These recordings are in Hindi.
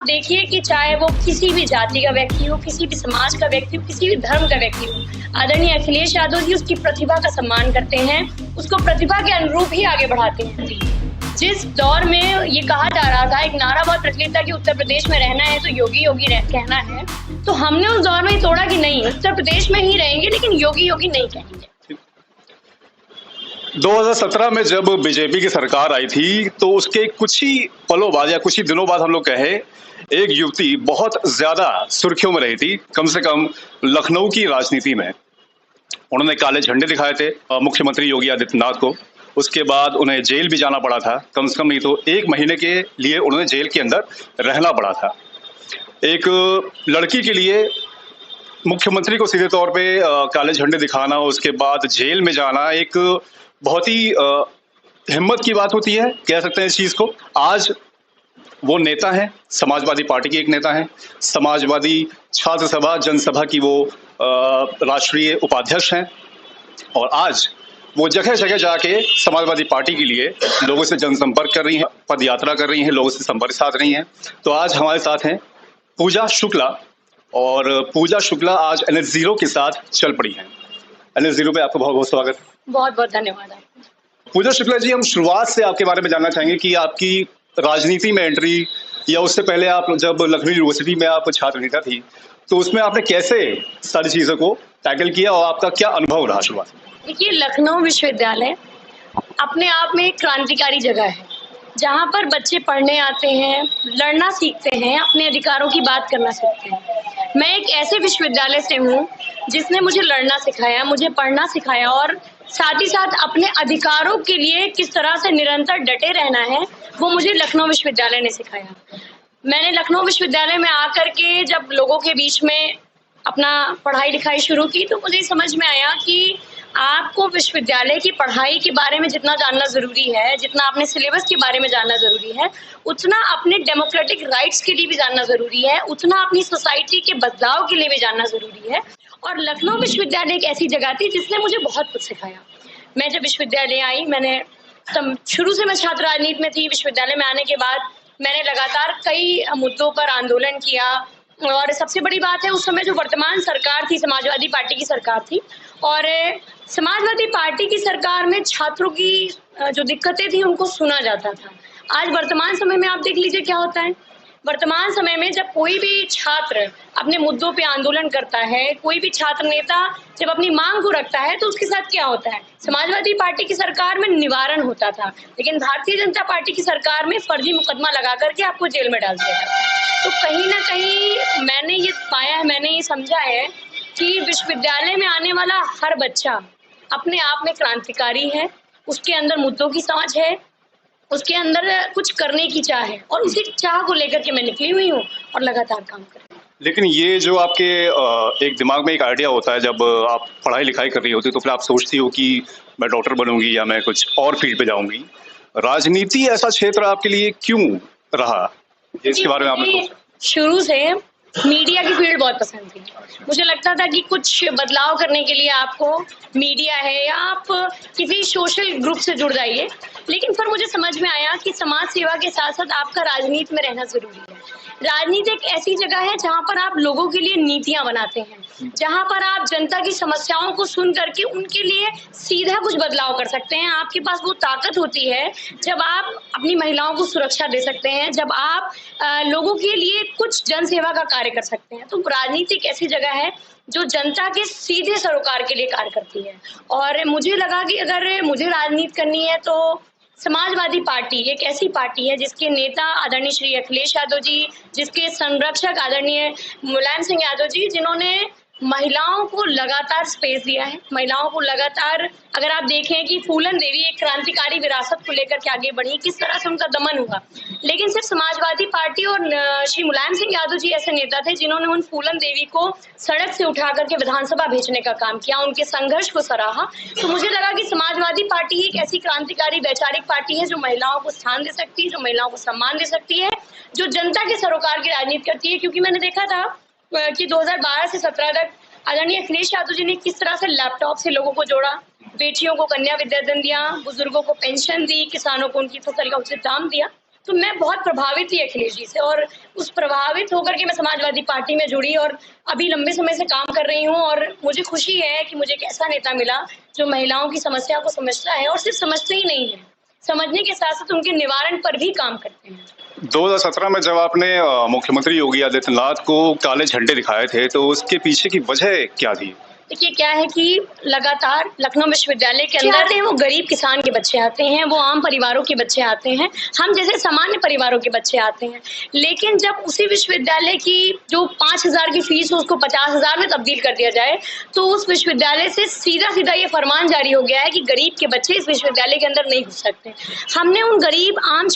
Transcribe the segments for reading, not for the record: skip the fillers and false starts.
देखिए कि चाहे वो किसी भी जाति का व्यक्ति हो, किसी भी समाज का व्यक्ति हो, किसी भी धर्म का व्यक्ति हो, आदरणीय अखिलेश यादव जी उसकी प्रतिभा का सम्मान करते हैं, उसको प्रतिभा के अनुरूप ही आगे बढ़ाते हैं। जिस दौर में ये कहा जा रहा था, एक नारा बहुत प्रचलित था कि उत्तर प्रदेश में रहना है तो योगी योगी कहना है, तो हमने उस दौर में तोड़ा कि नहीं, उत्तर प्रदेश में ही रहेंगे लेकिन योगी योगी नहीं कहेंगे। 2017 में जब बीजेपी की सरकार आई थी तो उसके कुछ ही पलों बाद या कुछ ही दिनों बाद हम लोग कहे, एक युवती बहुत ज्यादा सुर्खियों में रही थी, कम से कम लखनऊ की राजनीति में। उन्होंने काले झंडे दिखाए थे मुख्यमंत्री योगी आदित्यनाथ को। उसके बाद उन्हें जेल भी जाना पड़ा था, कम से कम नहीं तो 1 महीने के लिए उन्हें जेल के अंदर रहना पड़ा था। एक लड़की के लिए मुख्यमंत्री को सीधे तौर पे काले झंडे दिखाना, उसके बाद जेल में जाना, एक बहुत ही हिम्मत की बात होती है, कह सकते हैं इस चीज को। आज वो नेता हैं, समाजवादी पार्टी के एक नेता हैं, समाजवादी छात्र सभा जनसभा की वो राष्ट्रीय उपाध्यक्ष हैं, और आज वो जगह जगह जाके समाजवादी पार्टी के लिए लोगों से जनसंपर्क कर रही हैं, पद यात्रा कर रही हैं, लोगों से संपर्क साध रही हैं। तो आज हमारे साथ हैं पूजा शुक्ला, और पूजा शुक्ला आज NH0 के साथ चल पड़ी हैं। NH0 पे आपका बहुत बहुत स्वागत। बहुत बहुत धन्यवाद आपको। पूजा शुक्ला जी, हम शुरुआत से आपके बारे में जानना चाहेंगे कि आपकी राजनीति में एंट्री, या उससे पहले आप जब लखनऊ यूनिवर्सिटी में आप छात्र नेता थी, तो उसमें आपने कैसे सारी चीजों को टैकल किया और आपका क्या अनुभव रहा शुरुआत? देखिए, लखनऊ विश्वविद्यालय अपने आप में एक क्रांतिकारी जगह है, जहाँ पर बच्चे पढ़ने आते हैं, लड़ना सीखते हैं, अपने अधिकारों की बात करना सीखते हैं। मैं एक ऐसे विश्वविद्यालय से हूँ जिसने मुझे लड़ना सिखाया, मुझे पढ़ना सिखाया, और साथ ही साथ अपने अधिकारों के लिए किस तरह से निरंतर डटे रहना है, वो मुझे लखनऊ विश्वविद्यालय ने सिखाया। मैंने लखनऊ विश्वविद्यालय में आकर के जब लोगों के बीच में अपना पढ़ाई लिखाई शुरू की, तो मुझे समझ में आया कि आपको विश्वविद्यालय की पढ़ाई के बारे में जितना जानना जरूरी है, जितना अपने सिलेबस के बारे में जानना जरूरी है, उतना अपने डेमोक्रेटिक राइट्स के लिए भी जानना जरूरी है, उतना अपनी सोसाइटी के बदलाव के लिए भी जानना जरूरी है। और लखनऊ विश्वविद्यालय एक ऐसी जगह थी जिसने मुझे बहुत कुछ सिखाया। मैं जब विश्वविद्यालय आई, मैंने शुरू से मैं छात्र राजनीति में थी। विश्वविद्यालय में आने के बाद मैंने लगातार कई मुद्दों पर आंदोलन किया, और सबसे बड़ी बात है, उस समय जो वर्तमान सरकार थी, समाजवादी पार्टी की सरकार थी, और समाजवादी पार्टी की सरकार में छात्रों की जो दिक्कतें थी उनको सुना जाता था। आज वर्तमान समय में आप देख लीजिए क्या होता है। वर्तमान समय में जब कोई भी छात्र अपने मुद्दों पे आंदोलन करता है, कोई भी छात्र नेता जब अपनी मांग को रखता है, तो उसके साथ क्या होता है। समाजवादी पार्टी की सरकार में निवारण होता था, लेकिन भारतीय जनता पार्टी की सरकार में फर्जी मुकदमा लगा करके आपको जेल में डाल दिया था। तो कहीं ना कहीं मैंने ये पाया है, मैंने ये समझा है कि विश्वविद्यालय में आने वाला हर बच्चा अपने आप में क्रांतिकारी है, उसके अंदर मुद्दों की समझ है, उसके अंदर कुछ करने की चाह है, और उसी चाह को लेकर के मैं निकली हुई हूँ और लगातार काम कर रही हूँ। लेकिन ये जो आपके एक दिमाग में एक आइडिया होता है, जब आप पढ़ाई लिखाई कर रही होती तो फिर आप सोचती हो कि मैं डॉक्टर बनूंगी या मैं कुछ और फील्ड पे जाऊंगी। राजनीति ऐसा क्षेत्र आपके लिए क्यों रहा, इसके बारे में आपने सोचा? शुरू से मीडिया की फील्ड बहुत पसंद थी। मुझे लगता था कि कुछ बदलाव करने के लिए आपको मीडिया है, या आप किसी सोशल ग्रुप से जुड़ जाइए। लेकिन फिर मुझे समझ में आया कि समाज सेवा के साथ साथ आपका राजनीति में रहना जरूरी है। राजनीति एक ऐसी जगह है जहाँ पर आप लोगों के लिए नीतियां बनाते हैं, जहाँ पर आप जनता की समस्याओं को सुन करके उनके लिए सीधा कुछ बदलाव कर सकते हैं। आपके पास वो ताकत होती है जब आप अपनी महिलाओं को सुरक्षा दे सकते हैं, जब आप लोगों के लिए कुछ जन सेवा का कार्य कर सकते हैं। तो राजनीति एक ऐसी जगह है जो जनता के सीधे सरोकार के लिए कार्य करती है, और मुझे लगा कि अगर मुझे राजनीति करनी है तो समाजवादी पार्टी एक ऐसी पार्टी है जिसके नेता आदरणीय श्री अखिलेश यादव जी, जिसके संरक्षक आदरणीय मुलायम सिंह यादव जी, जिन्होंने महिलाओं को लगातार स्पेस दिया है, महिलाओं को लगातार, अगर आप देखें कि फूलन देवी एक क्रांतिकारी विरासत को लेकर के आगे बढ़ी, किस तरह से उनका दमन हुआ। लेकिन सिर्फ समाजवादी पार्टी और श्री मुलायम सिंह यादव जी ऐसे नेता थे जिन्होंने उन फूलन देवी को सड़क से उठा करके विधानसभा भेजने का काम किया, उनके संघर्ष को सराहा। तो मुझे लगा कि समाजवादी पार्टी एक ऐसी क्रांतिकारी वैचारिक पार्टी है जो महिलाओं को स्थान दे सकती है, जो महिलाओं को सम्मान दे सकती है, जो जनता के सरोकार की राजनीति करती है। क्योंकि मैंने देखा था कि 2012 से 17 तक आदरणीय अखिलेश यादव जी ने किस तरह से लैपटॉप से लोगों को जोड़ा, बेटियों को कन्या विद्याधन दिया, बुजुर्गों को पेंशन दी, किसानों को उनकी फसल का उचित दाम दिया। तो मैं बहुत प्रभावित थी अखिलेश जी से, और उस प्रभावित होकर के मैं समाजवादी पार्टी में जुड़ी और अभी लंबे समय से काम कर रही हूँ। और मुझे खुशी है कि मुझे एक ऐसा नेता मिला जो महिलाओं की समस्या को समझता है, और सिर्फ समझते ही नहीं है, समझने के साथ साथ उनके निवारण पर भी काम करते हैं। 2017 में जब आपने मुख्यमंत्री योगी आदित्यनाथ को काले झंडे दिखाए थे, तो उसके पीछे की वजह क्या थी? देखिए, क्या है कि लगातार लखनऊ विश्वविद्यालय के अंदर आते हैं, वो गरीब किसान के बच्चे आते हैं, वो आम परिवारों के बच्चे आते हैं, हम जैसे सामान्य परिवारों के बच्चे आते हैं। लेकिन जब उसी विश्वविद्यालय की जो 5,000 की फीस हो उसको 50,000 में तब्दील कर दिया जाए, तो उस विश्वविद्यालय से सीधा-सीधा ये फरमान जारी हो गया है कि गरीब के बच्चे इस विश्वविद्यालय के अंदर नहीं घुस सकते। हमने उन गरीब आम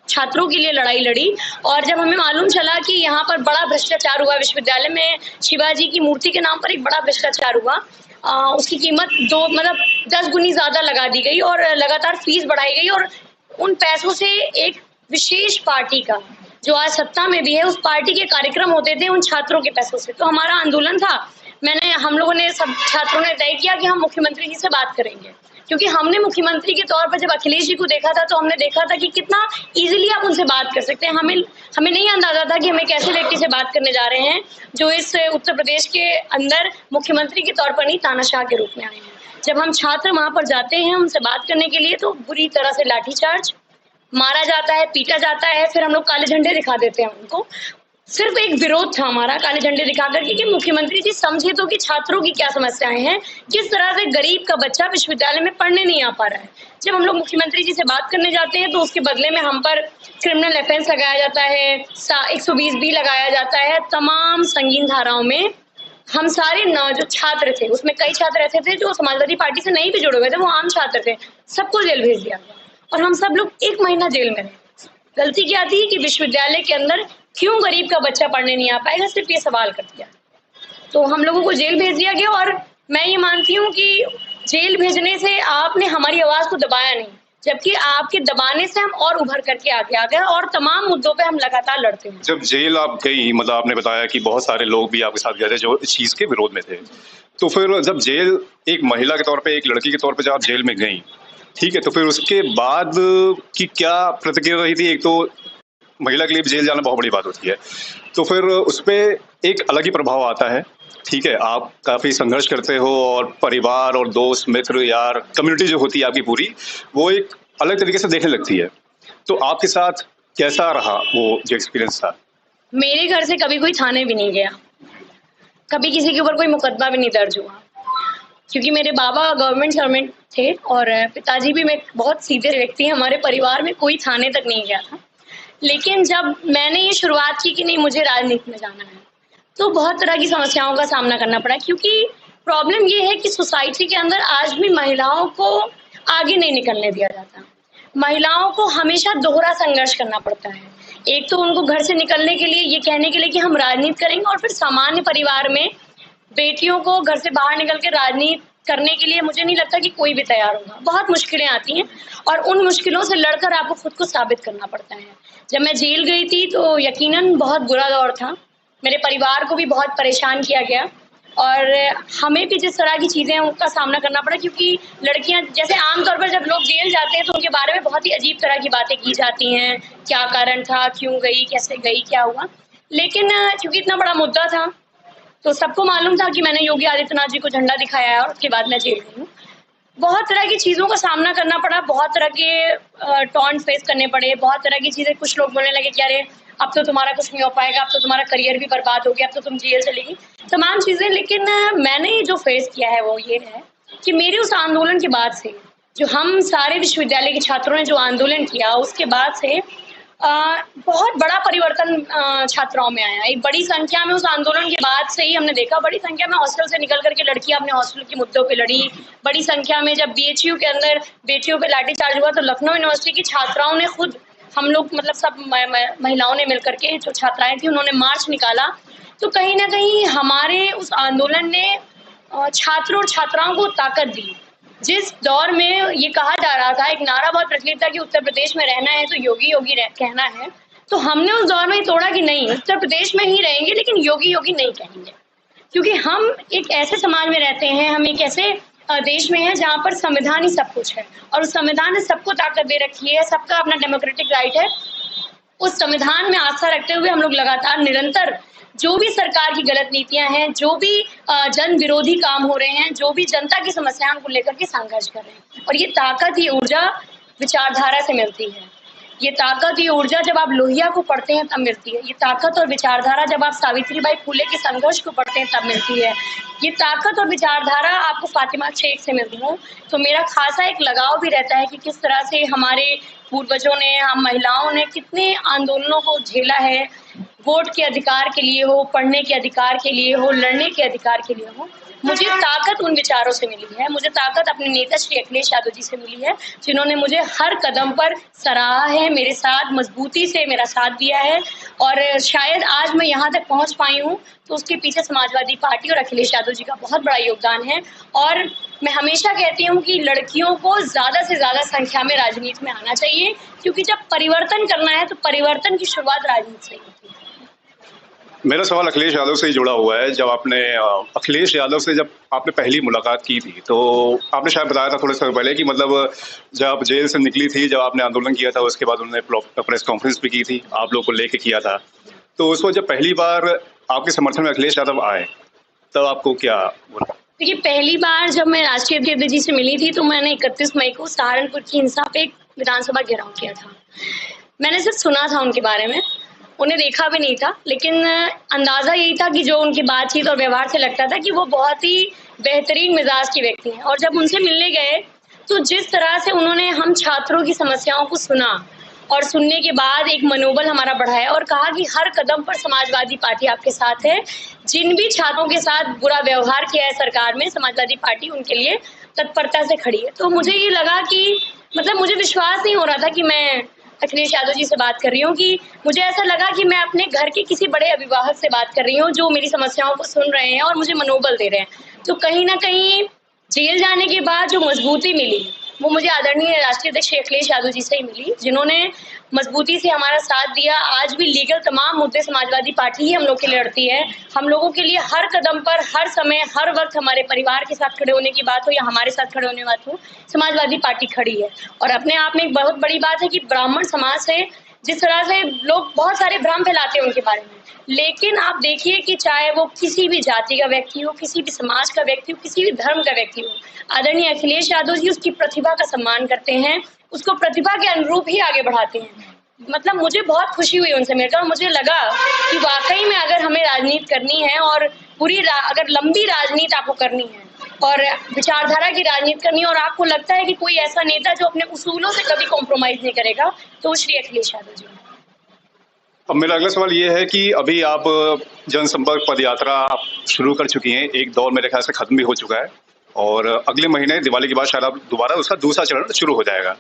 छात्रों के लिए लड़ाई लड़ी, और जब हमें मालूम चला कि यहाँ पर बड़ा भ्रष्टाचार हुआ, विश्वविद्यालय में शिवाजी की मूर्ति के नाम पर एक बड़ा भ्रष्टाचार हुआ, उसकी कीमत 10 गुनी ज्यादा लगा दी गई और लगातार फीस बढ़ाई गई, और उन पैसों से एक विशेष पार्टी का जो आज सत्ता में भी है, उस पार्टी के कार्यक्रम होते थे उन छात्रों के पैसों से। तो हमारा आंदोलन था, हम लोगों ने, सब छात्रों ने तय किया कि हम मुख्यमंत्री जी से बात करेंगे, क्योंकि हमने मुख्यमंत्री के तौर पर जब अखिलेश जी को देखा था तो हमने देखा था कि कितना इजीली आप उनसे बात कर सकते हैं। हमें नहीं अंदाजा था कि हम एक ऐसे व्यक्ति से बात करने जा रहे हैं जो इस उत्तर प्रदेश के अंदर मुख्यमंत्री के तौर पर नहीं, तानाशाह के रूप में आए हैं। जब हम छात्र वहां पर जाते हैं उनसे बात करने के लिए, तो बुरी तरह से लाठीचार्ज, मारा जाता है, पीटा जाता है, फिर हम लोग काले झंडे दिखा देते हैं उनको। सिर्फ एक विरोध था हमारा काले झंडे दिखा करके कि मुख्यमंत्री जी समझे तो कि छात्रों की क्या समस्याएं हैं, किस तरह से गरीब का बच्चा विश्वविद्यालय में पढ़ने नहीं आ पा रहा है। जब हम लोग मुख्यमंत्री जी से बात करने जाते हैं तो उसके बदले में हम पर क्रिमिनल ऑफेंस लगाया जाता है, 120B लगाया जाता है, तमाम संगीन धाराओं में हम सारे जो छात्र थे, उसमें कई छात्र ऐसे थे जो समाजवादी पार्टी से नहीं भी जुड़े हुए थे, वो आम छात्र थे, सबको जेल भेज दिया गया और हम सब लोग 1 महीना जेल में रहे। गलती क्या थी कि विश्वविद्यालय के अंदर क्यों गरीब का बच्चा पढ़ने नहीं आ पाएगा, सिर्फ ये सवाल कर दिया। तो हम लोगों को जेल भेज दिया गया, और मैं ये मानती हूँ कि जेल भेजने से आपने हमारी आवाज को दबाया नहीं, जबकि आपके दबाने से हम और उभर करके आगे आ गए और तमाम मुद्दों पे हम लगातार लड़ते हैं। जब जेल आप गई, मतलब आपने बताया कि बहुत सारे लोग भी आपके साथ गए थे जो इस चीज के विरोध में थे, तो फिर जब जेल, एक महिला के तौर पे, एक लड़की के तौर पे जब आप जेल में गई, ठीक है, तो फिर उसके बाद की क्या प्रतिक्रिया रही थी? एक तो महिला के लिए जेल जाना बहुत बड़ी बात होती है, तो फिर उसपे एक अलग ही प्रभाव आता है, ठीक है, आप काफी संघर्ष करते हो और परिवार और दोस्त मित्र यार कम्युनिटी जो होती है आपकी पूरी, वो एक अलग तरीके से देखने लगती है। तो आपके साथ कैसा रहा वो जो एक्सपीरियंस था? मेरे घर से कभी कोई थाने भी नहीं गया, कभी किसी के ऊपर कोई मुकदमा भी नहीं दर्ज हुआ, क्योंकि मेरे बाबा गवर्नमेंट सर्वेंट थे और पिताजी भी में बहुत सीधे व्यक्ति हैं। हमारे परिवार में कोई थाने तक नहीं गया था। लेकिन जब मैंने ये शुरुआत की कि नहीं मुझे राजनीति में जाना है, तो बहुत तरह की समस्याओं का सामना करना पड़ा, क्योंकि प्रॉब्लम ये है कि सोसाइटी के अंदर आज भी महिलाओं को आगे नहीं निकलने दिया जाता। महिलाओं को हमेशा दोहरा संघर्ष करना पड़ता है। एक तो उनको घर से निकलने के लिए, ये कहने के लिए कि हम राजनीति करेंगे, और फिर सामान्य परिवार में बेटियों को घर से बाहर निकल के राजनीति करने के लिए मुझे नहीं लगता कि कोई भी तैयार होगा। बहुत मुश्किलें आती हैं और उन मुश्किलों से लड़कर आपको खुद को साबित करना पड़ता है। जब मैं जेल गई थी तो यकीनन बहुत बुरा दौर था, मेरे परिवार को भी बहुत परेशान किया गया और हमें भी जिस तरह की चीज़ें हैं उनका सामना करना पड़ा, क्योंकि लड़कियां, जैसे आमतौर पर जब लोग जेल जाते हैं तो उनके बारे में बहुत ही अजीब तरह की बातें की जाती हैं, क्या कारण था, क्यों गई, कैसे गई, क्या हुआ। लेकिन क्योंकि इतना बड़ा मुद्दा था तो सबको मालूम था कि मैंने योगी आदित्यनाथ जी को झंडा दिखाया है और उसके बाद मैं जेल गई हूँ। बहुत तरह की चीज़ों का सामना करना पड़ा, बहुत तरह के टॉन्ट फेस करने पड़े, बहुत तरह की चीज़ें। कुछ लोग बोलने लगे कि अरे अब तो तुम्हारा कुछ नहीं हो पाएगा, अब तो तुम्हारा करियर भी बर्बाद हो गया, अब तो तुम जेल चलेगी, तमाम चीज़ें। लेकिन मैंने जो फेस किया है वो ये है कि मेरे उस आंदोलन के बाद से, जो हम सारे विश्वविद्यालय के छात्रों ने जो आंदोलन किया, उसके बाद से बहुत बड़ा परिवर्तन छात्राओं में आया। एक बड़ी संख्या में उस आंदोलन के बाद से ही हमने देखा, बड़ी संख्या में हॉस्टल से निकल करके लड़कियां अपने हॉस्टल के मुद्दों पे लड़ी। बड़ी संख्या में जब BHU के अंदर बेटियों पे लाठीचार्ज हुआ तो लखनऊ यूनिवर्सिटी की छात्राओं ने खुद, हम लोग मतलब सब महिलाओं ने मिलकर के, जो छात्राएं थी, उन्होंने मार्च निकाला। तो कहीं ना कहीं हमारे उस आंदोलन ने छात्रों और छात्राओं को ताकत दी। जिस दौर में ये कहा जा रहा था, एक नारा बहुत प्रचलित था कि उत्तर प्रदेश में रहना है तो योगी योगी कहना है, तो हमने उस दौर में तोड़ा कि नहीं, उत्तर प्रदेश में ही रहेंगे लेकिन योगी योगी नहीं कहेंगे, क्योंकि हम एक ऐसे समाज में रहते हैं, हम एक ऐसे देश में है जहाँ पर संविधान ही सब कुछ है और उस संविधान ने सबको ताकत दे रखी है, सबका अपना डेमोक्रेटिक राइट है। उस संविधान में आस्था रखते हुए हम लोग लगातार निरंतर जो भी सरकार की गलत नीतियां हैं, जो भी जन विरोधी काम हो रहे हैं, जो भी जनता की समस्याओं को लेकर के संघर्ष कर रहे हैं। और ये ताकत, ये ऊर्जा विचारधारा से मिलती है। ये ताकत, ये ऊर्जा जब आप लोहिया को पढ़ते हैं तब मिलती है। ये ताकत और विचारधारा जब आप सावित्रीबाई फुले के संघर्ष को पढ़ते हैं तब मिलती है। ये ताकत और विचारधारा आपको फातिमा शेख से मिलती है। तो मेरा खासा एक लगाव भी रहता है कि किस तरह से हमारे पूर्वजों ने, हम महिलाओं ने कितने आंदोलनों को झेला है, वोट के अधिकार के लिए हो, पढ़ने के अधिकार के लिए हो, लड़ने के अधिकार के लिए हो। मुझे ताकत उन विचारों से मिली है, मुझे ताकत अपने नेता श्री अखिलेश यादव जी से मिली है, जिन्होंने मुझे हर कदम पर सराहा है, मेरे साथ मजबूती से मेरा साथ दिया है। और शायद आज मैं यहाँ तक पहुँच पाई हूँ तो उसके पीछे समाजवादी पार्टी और अखिलेश यादव जी का बहुत बड़ा योगदान है। और मैं हमेशा कहती हूँ कि लड़कियों को ज्यादा से ज्यादा संख्या में राजनीति में आना चाहिए, क्योंकि जब परिवर्तन करना है तो परिवर्तन की शुरुआत राजनीति से होती है। मेरा सवाल अखिलेश यादव से ही जुड़ा हुआ है। जब आपने अखिलेश यादव से जब आपने पहली मुलाकात की थी तो आपने शायद बताया था थोड़े समय पहले कि मतलब जब जेल से निकली थी, जब आपने आंदोलन किया था, उसके बाद उन्होंने प्रेस कॉन्फ्रेंस भी की थी, आप लोग को लेके किया था। तो उस वक्त जब पहली बार आपके समर्थन में अखिलेश यादव आए तब आपको क्या बोला? देखिए, पहली बार जब मैं राष्ट्रीय अध्यक्ष जी से मिली थी तो मैंने 31 मई को सहारनपुर की हिंसा पे एक विधानसभा घेराव किया था। मैंने सिर्फ सुना था उनके बारे में, उन्हें देखा भी नहीं था, लेकिन अंदाजा यही था कि जो उनकी बातचीत और व्यवहार से लगता था कि वो बहुत ही बेहतरीन मिजाज की व्यक्ति हैं। और जब उनसे मिलने गए तो जिस तरह से उन्होंने हम छात्रों की समस्याओं को सुना और सुनने के बाद एक मनोबल हमारा बढ़ाया और कहा कि हर कदम पर समाजवादी पार्टी आपके साथ है, जिन भी छात्रों के साथ बुरा व्यवहार किया है सरकार में, समाजवादी पार्टी उनके लिए तत्परता से खड़ी है। तो मुझे ये लगा कि मतलब मुझे विश्वास नहीं हो रहा था कि मैं अखिलेश यादव जी से बात कर रही हूँ, कि मुझे ऐसा लगा कि मैं अपने घर के किसी बड़े अभिभावक से बात कर रही हूँ जो मेरी समस्याओं को सुन रहे हैं और मुझे मनोबल दे रहे हैं। तो कहीं ना कहीं जेल जाने के बाद जो मजबूती मिली वो मुझे आदरणीय राष्ट्रीय अध्यक्ष अखिलेश यादव जी से ही मिली, जिन्होंने मजबूती से हमारा साथ दिया। आज भी लीगल तमाम मुद्दे समाजवादी पार्टी ही हम लोग के लिए लड़ती है। हम लोगों के लिए हर कदम पर, हर समय, हर वक्त हमारे परिवार के साथ खड़े होने की बात हो या हमारे साथ खड़े होने की बात हो, समाजवादी पार्टी खड़ी है। और अपने आप में एक बहुत बड़ी बात है कि ब्राह्मण समाज से जिस तरह से लोग बहुत सारे भ्रम फैलाते हैं उनके बारे में, लेकिन आप देखिए कि चाहे वो किसी भी जाति का व्यक्ति हो, किसी भी समाज का व्यक्ति हो, किसी भी धर्म का व्यक्ति हो, आदरणीय अखिलेश यादव जी उसकी प्रतिभा का सम्मान करते हैं, उसको प्रतिभा के अनुरूप ही आगे बढ़ाते हैं। मतलब मुझे बहुत खुशी हुई उनसे मिलकर और मुझे लगा कि वाकई में अगर हमें राजनीति करनी है और अगर लंबी राजनीति आपको करनी है और विचारधारा की राजनीति करनी है और आपको लगता है कि कोई ऐसा नेता जो अपने उसूलों से कभी कॉम्प्रोमाइज नहीं करेगा, तो वो श्री अखिलेश यादव जी। अब मेरा अगला सवाल ये है कि अभी आप जनसंपर्क पदयात्रा शुरू कर चुकी हैं, एक दौर मेरे ख्याल से खत्म भी हो चुका है और अगले महीने दिवाली के बाद शायद आप दोबारा उसका दूसरा चरण शुरू हो जाएगा।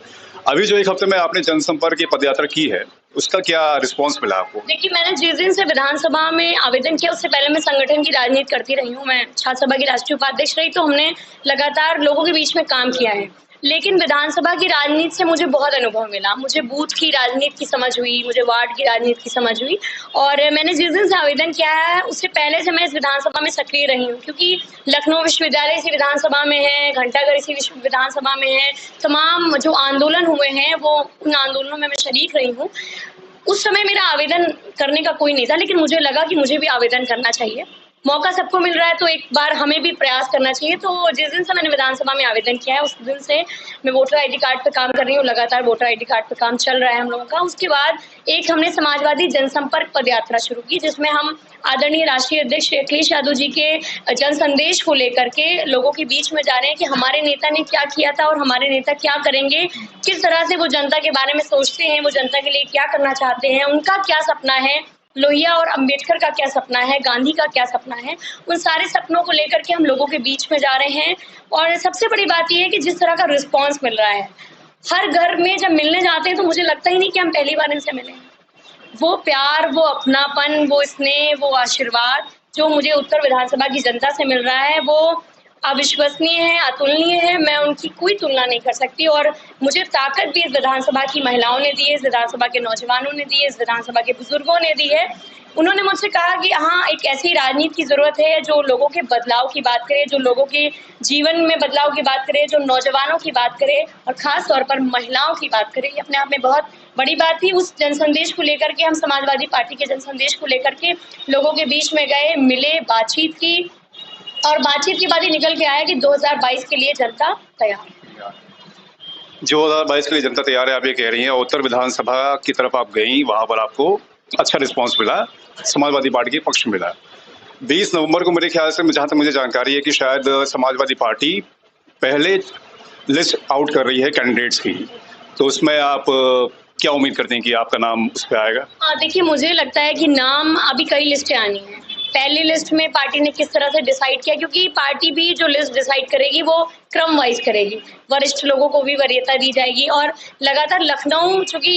अभी जो एक हफ्ते में आपने जनसंपर्क की पदयात्रा की है, उसका क्या रिस्पांस मिला आपको? देखिए, मैंने जिस दिन से विधानसभा में आवेदन किया उससे पहले मैं संगठन की राजनीति करती रही हूँ। मैं छात्र सभा की राष्ट्रीय उपाध्यक्ष रही, तो हमने लगातार लोगों के बीच में काम किया है। लेकिन विधानसभा की राजनीति से मुझे बहुत अनुभव मिला। मुझे बूथ की राजनीति की समझ हुई, मुझे वार्ड की राजनीति की समझ हुई और मैंने जिस दिन से आवेदन किया है उससे पहले से मैं इस विधानसभा में सक्रिय रही हूँ, क्योंकि लखनऊ विश्वविद्यालय इसी विधानसभा में है, घंटाघर इसी विधानसभा में है। तमाम जो आंदोलन हुए हैं वो उन आंदोलनों में मैं शरीक रही हूँ। उस समय मेरा आवेदन करने का कोई नहीं था, लेकिन मुझे लगा कि मुझे भी आवेदन करना चाहिए। मौका सबको मिल रहा है तो एक बार हमें भी प्रयास करना चाहिए। तो जिस दिन से मैंने विधानसभा में आवेदन किया है उस दिन से मैं वोटर आईडी कार्ड पे काम कर रही हूँ। लगातार वोटर आईडी कार्ड पे काम चल रहा है हम लोगों का। उसके बाद एक हमने समाजवादी जनसंपर्क पदयात्रा शुरू की, जिसमें हम आदरणीय राष्ट्रीय अध्यक्ष अखिलेश यादव जी के जन संदेश को लेकर के लोगों के बीच में जा रहे हैं कि हमारे नेता ने क्या किया था और हमारे नेता क्या करेंगे, किस तरह से वो जनता के बारे में सोचते हैं, वो जनता के लिए क्या करना चाहते हैं, उनका क्या सपना है, लोहिया और अंबेडकर का क्या सपना है, गांधी का क्या सपना है। उन सारे सपनों को लेकर के हम लोगों के बीच में जा रहे हैं। और सबसे बड़ी बात यह है कि जिस तरह का रिस्पांस मिल रहा है, हर घर में जब मिलने जाते हैं तो मुझे लगता ही नहीं कि हम पहली बार इनसे मिले। वो प्यार, वो अपनापन, वो स्नेह, वो आशीर्वाद जो मुझे उत्तर विधानसभा की जनता से मिल रहा है, वो अविश्वसनीय है, अतुलनीय है, मैं उनकी कोई तुलना नहीं कर सकती। और मुझे ताकत भी इस विधानसभा की महिलाओं ने दी है, इस विधानसभा के नौजवानों ने दी है, इस विधानसभा के बुजुर्गों ने दी है। उन्होंने मुझसे कहा कि हाँ, एक ऐसी राजनीति की ज़रूरत है जो लोगों के बदलाव की बात करे, जो लोगों के जीवन में बदलाव की बात करे, जो नौजवानों की बात करे और ख़ास तौर पर महिलाओं की बात करे। ये अपने आप में बहुत बड़ी बात थी। उस जनसंदेश को लेकर के हम समाजवादी पार्टी के जनसंदेश को लेकर के लोगों के बीच में गए, मिले, बातचीत की और बातचीत के बाद ही निकल के आया कि 2022 के लिए जनता तैयार है। 2022 के लिए जनता तैयार है, आप ये कह रही हैं। उत्तर विधानसभा की तरफ आप गई, वहां पर आपको अच्छा रिस्पांस मिला, समाजवादी पार्टी के पक्ष में मिला। 20 नवंबर को मेरे ख्याल से, जहां तक मुझे जानकारी है, कि शायद समाजवादी पार्टी पहले लिस्ट आउट कर रही है कैंडिडेट्स की, तो उसमें आप क्या उम्मीद करते हैं कि आपका नाम उस पर आएगा? देखिए, मुझे लगता है कि नाम अभी कई लिस्टें आनी हैं। पहली लिस्ट में पार्टी ने किस तरह से डिसाइड किया, क्योंकि पार्टी भी जो लिस्ट डिसाइड करेगी वो क्रम वाइज करेगी, वरिष्ठ लोगों को भी वरीयता दी जाएगी। और लगातार लखनऊ, चूंकि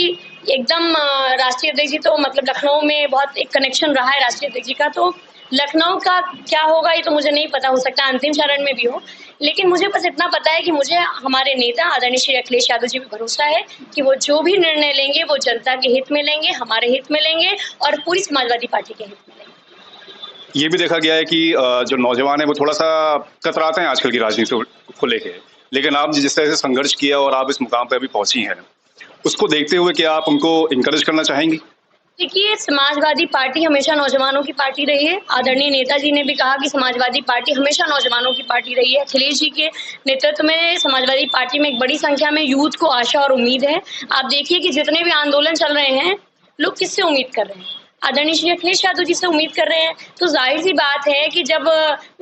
एकदम राष्ट्रीय अध्यक्ष जी, तो मतलब लखनऊ में बहुत एक कनेक्शन रहा है राष्ट्रीय अध्यक्ष जी का, तो लखनऊ का क्या होगा ये तो मुझे नहीं पता, हो सकता है अंतिम चरण में भी हो। लेकिन मुझे बस इतना पता है कि मुझे हमारे नेता आदरणीय श्री अखिलेश यादव जी पे भरोसा है कि वो जो भी निर्णय लेंगे वो जनता के हित में लेंगे, हमारे हित में लेंगे और पूरी समाजवादी पार्टी के हित में लेंगे। ये भी देखा गया है कि जो नौजवान है वो थोड़ा सा कतराते हैं आजकल की राजनीति को लेके, लेकिन आप जिस तरह से संघर्ष किया और आप इस मुकाम पर अभी पहुंची हैं, उसको देखते हुए क्या आप उनको इंकरेज करना चाहेंगी? देखिए, समाजवादी पार्टी हमेशा नौजवानों की पार्टी रही है। आदरणीय नेताजी ने भी कहा कि समाजवादी पार्टी हमेशा नौजवानों की पार्टी रही है। अखिलेश जी के नेतृत्व में समाजवादी पार्टी में एक बड़ी संख्या में यूथ को आशा और उम्मीद है। आप देखिए कि जितने भी आंदोलन चल रहे हैं, लोग किससे उम्मीद कर रहे हैं? आदरणीय श्री अखिलेश यादव जी से उम्मीद कर रहे हैं। तो जाहिर सी बात है कि जब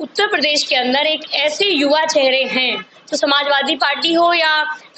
उत्तर प्रदेश के अंदर एक ऐसे युवा चेहरे हैं, तो समाजवादी पार्टी हो या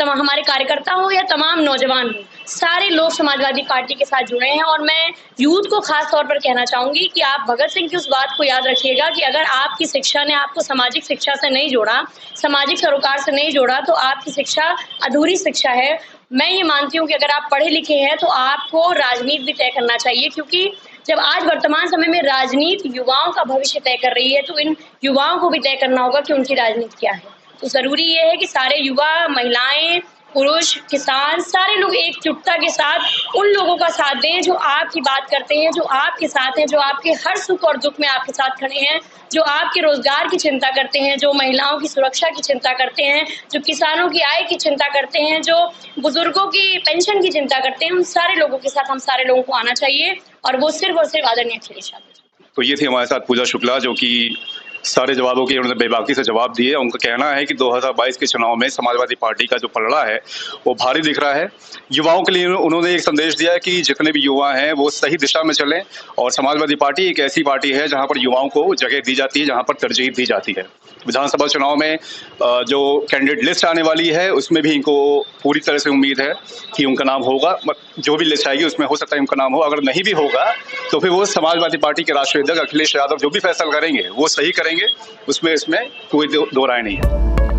हमारे कार्यकर्ता हो या तमाम नौजवान हो, सारे लोग समाजवादी पार्टी के साथ जुड़े हैं। और मैं यूथ को खास तौर पर कहना चाहूंगी कि आप भगत सिंह की उस बात को याद रखिएगा कि अगर आपकी शिक्षा ने आपको सामाजिक शिक्षा से नहीं जोड़ा, सामाजिक सरोकार से नहीं जोड़ा, तो आपकी शिक्षा अधूरी शिक्षा है। मैं ये मानती हूँ कि अगर आप पढ़े लिखे हैं तो आपको राजनीति भी तय करना चाहिए, क्योंकि जब आज वर्तमान समय में राजनीति युवाओं का भविष्य तय कर रही है, तो इन युवाओं को भी तय करना होगा कि उनकी राजनीति क्या है। तो जरूरी ये है कि सारे युवा, महिलाएं, पुरुष, किसान, सारे लोग एकजुटता के साथ उन लोगों का साथ दें जो आपकी बात करते हैं, जो आपके साथ हैं, जो आपके हर सुख और दुख में आपके साथ खड़े हैं, जो आपके रोजगार की चिंता करते हैं, जो महिलाओं की सुरक्षा की चिंता करते हैं, जो किसानों की आय की चिंता करते हैं, जो बुजुर्गों की पेंशन की चिंता करते हैं। उन सारे लोगों के साथ हम सारे लोगों को आना चाहिए, और वो सिर्फ और सिर्फ आदरणीय अखिलेश यादव। तो ये थी हमारे साथ पूजा शुक्ला, जो कि सारे जवाबों के उन्होंने बेबाकी से जवाब दिए। उनका कहना है कि 2022 के चुनाव में समाजवादी पार्टी का जो पलड़ा है वो भारी दिख रहा है। युवाओं के लिए उन्होंने एक संदेश दिया है कि जितने भी युवा हैं वो सही दिशा में चलें, और समाजवादी पार्टी एक ऐसी पार्टी है जहां पर युवाओं को जगह दी जाती है, जहां पर तरजीह दी जाती है। विधानसभा चुनाव में जो कैंडिडेट लिस्ट आने वाली है उसमें भी इनको पूरी तरह से उम्मीद है कि उनका नाम होगा। जो भी लिस्ट आएगी उसमें हो सकता है उनका नाम हो, अगर नहीं भी होगा तो फिर वो समाजवादी पार्टी के राष्ट्रीय अध्यक्ष अखिलेश यादव जो भी फैसला करेंगे वो सही करेंगे, उसमें इसमें कोई दो राय नहीं है।